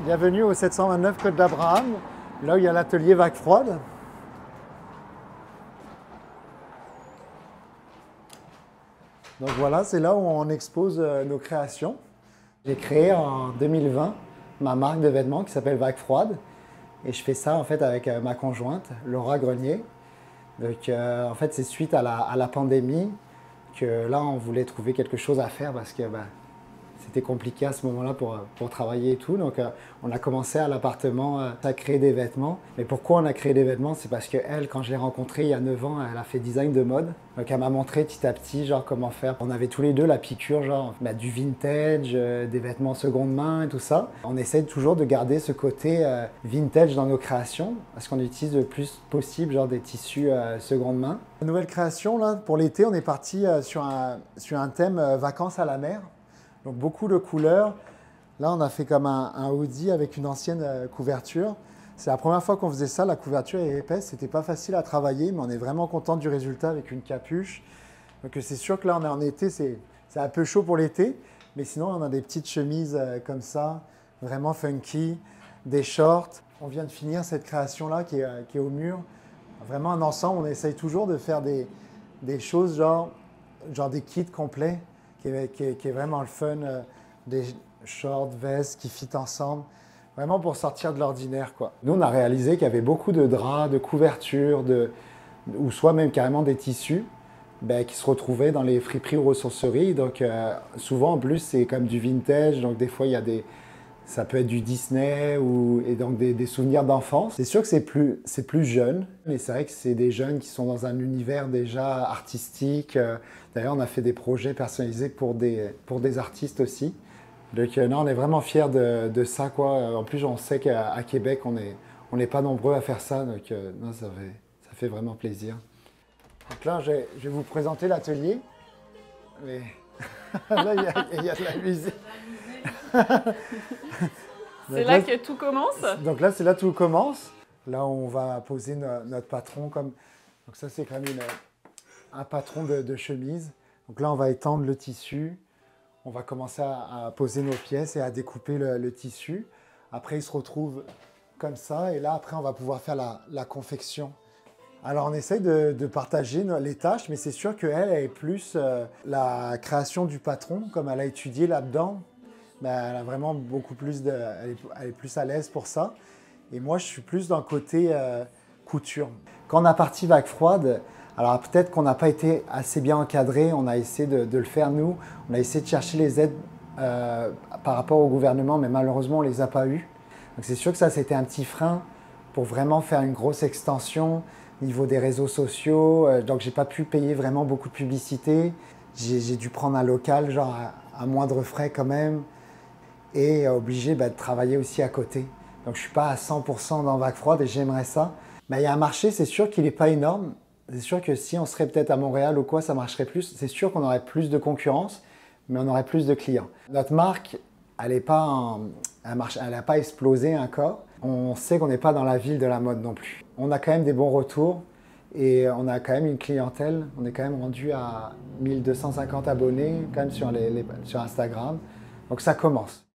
Bienvenue au 729 Côte d'Abraham, là où il y a l'atelier Vague Froide. Donc voilà, c'est là où on expose nos créations. J'ai créé en 2020 ma marque de vêtements qui s'appelle Vague Froide. Et je fais ça en fait avec ma conjointe, Laura Grenier. Donc en fait, c'est suite à la pandémie que là, on voulait trouver quelque chose à faire parce que c'était compliqué à ce moment-là pour travailler et tout. Donc, on a commencé à l'appartement à créer des vêtements. Mais pourquoi on a créé des vêtements? C'est parce qu'elle, quand je l'ai rencontrée il y a 9 ans, elle a fait design de mode. Donc, elle m'a montré petit à petit genre, comment faire. On avait tous les deux la piqûre, genre du vintage, des vêtements seconde main et tout ça. On essaye toujours de garder ce côté vintage dans nos créations parce qu'on utilise le plus possible genre, des tissus seconde main. La nouvelle création, là, pour l'été, on est parti sur un thème vacances à la mer. Donc beaucoup de couleurs. Là, on a fait comme un hoodie avec une ancienne couverture. C'est la première fois qu'on faisait ça. La couverture est épaisse. C'était pas facile à travailler, mais on est vraiment content du résultat avec une capuche. Donc c'est sûr que là, on est en été. C'est un peu chaud pour l'été. Mais sinon, on a des petites chemises comme ça, vraiment funky, des shorts. On vient de finir cette création-là qui est au mur. Vraiment un ensemble. On essaye toujours de faire des choses genre des kits complets. Qui est vraiment le fun, des shorts, vestes qui fit ensemble, vraiment pour sortir de l'ordinaire, quoi. Nous, on a réalisé qu'il y avait beaucoup de draps, de couvertures, ou soit même carrément des tissus qui se retrouvaient dans les friperies ou ressourceries. Donc souvent, en plus, c'est comme du vintage, donc des fois, ça peut être du Disney et donc des souvenirs d'enfance. C'est sûr que c'est plus jeune, mais c'est vrai que c'est des jeunes qui sont dans un univers déjà artistique. D'ailleurs, on a fait des projets personnalisés pour des artistes aussi. Donc non, on est vraiment fiers de ça, quoi. En plus, on sait qu'à Québec, on n'est pas nombreux à faire ça, donc non, ça fait vraiment plaisir. Donc là, je vais vous présenter l'atelier. Mais là, il y a de la musique. C'est là que tout commence. Donc là, c'est là que tout commence. Là, on va poser notre patron. Donc ça, c'est quand même un patron de chemise. Donc là, on va étendre le tissu. On va commencer à poser nos pièces et à découper le tissu. Après, il se retrouve comme ça. Et là, après, on va pouvoir faire la confection. Alors, on essaye de partager les tâches, mais c'est sûr qu'elle est plus la création du patron, comme elle a étudié là-dedans. Elle a vraiment beaucoup plus elle est plus à l'aise pour ça. Et moi, je suis plus dans le côté couture. Quand on a parti Vague Froide, alors peut-être qu'on n'a pas été assez bien encadré, on a essayé de le faire nous, on a essayé de chercher les aides par rapport au gouvernement, mais malheureusement, on ne les a pas eues. Donc c'est sûr que ça, c'était un petit frein pour vraiment faire une grosse extension au niveau des réseaux sociaux. Donc j'ai pas pu payer vraiment beaucoup de publicité. J'ai dû prendre un local, genre à moindre frais quand même, et obligé de travailler aussi à côté. Donc je ne suis pas à 100% dans Vague Froide et j'aimerais ça. Il y a un marché, c'est sûr qu'il n'est pas énorme. C'est sûr que si on serait peut-être à Montréal ou quoi, ça marcherait plus. C'est sûr qu'on aurait plus de concurrence, mais on aurait plus de clients. Notre marque, elle n'a pas explosé encore. On sait qu'on n'est pas dans la ville de la mode non plus. On a quand même des bons retours et on a quand même une clientèle. On est quand même rendu à 1250 abonnés quand même sur Instagram. Donc ça commence.